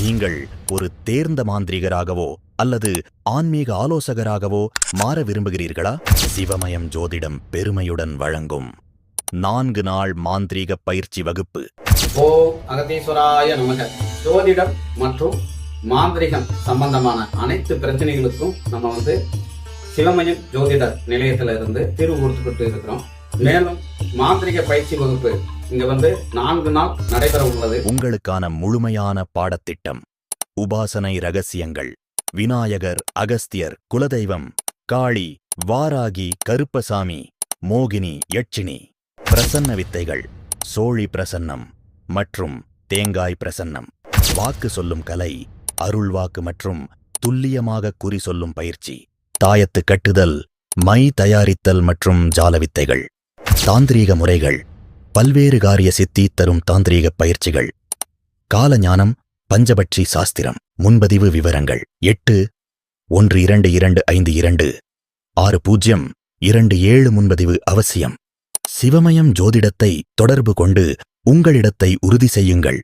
நீங்கள் ஒரு தேர்ந்த மாந்திரிகராகவோ அல்லது ஆன்மீக ஆலோசகராகவோ மாற விரும்புகிறீர்களா? சிவமயம் ஜோதிடம் பெருமையுடன் வழங்கும் 4 நாள் மாந்திரீக பயிற்சி வகுப்பு. ஓம் அகதீஸ்வராய நமக. ஜோதிடம் மற்றும் மாந்திரிகம் சம்பந்தமான அனைத்து பிரச்சனைகளுக்கும் நம்ம சிவமயம் ஜோதிடர் நிலையத்துல இருந்து தீர்வு கொடுத்துக்கிட்டு இருக்கிறோம். மேலும் மாந்திரிக பயிற்சி வகுப்பு இங்க 4 நாள் நடைபெற உள்ளது. உங்களுக்கான முழுமையான பாடத்திட்டம், உபாசனை ரகசியங்கள், விநாயகர், அகஸ்தியர், குலதெய்வம், காளி, வாராகி, கருப்பசாமி, மோகினி, யட்சினி, பிரசன்ன வித்தைகள், சோழி பிரசன்னம் மற்றும் தேங்காய் பிரசன்னம், வாக்கு சொல்லும் கலை, அருள்வாக்கு மற்றும் துல்லியமாக குறி சொல்லும் பயிற்சி, தாயத்து கட்டுதல், மை தயாரித்தல் மற்றும் ஜால வித்தைகள், தாந்திரீக முறைகள், பல்வேறு காரிய சித்தி தரும் தாந்திரீக பயிற்சிகள், காலஞானம், பஞ்சபட்சி சாஸ்திரம். முன்பதிவு விவரங்கள் 8122526027 முன்பதிவு அவசியம். சிவமயம் ஜோதிடத்தை தொடர்பு கொண்டு உங்களிடத்தை உறுதி செய்யுங்கள்.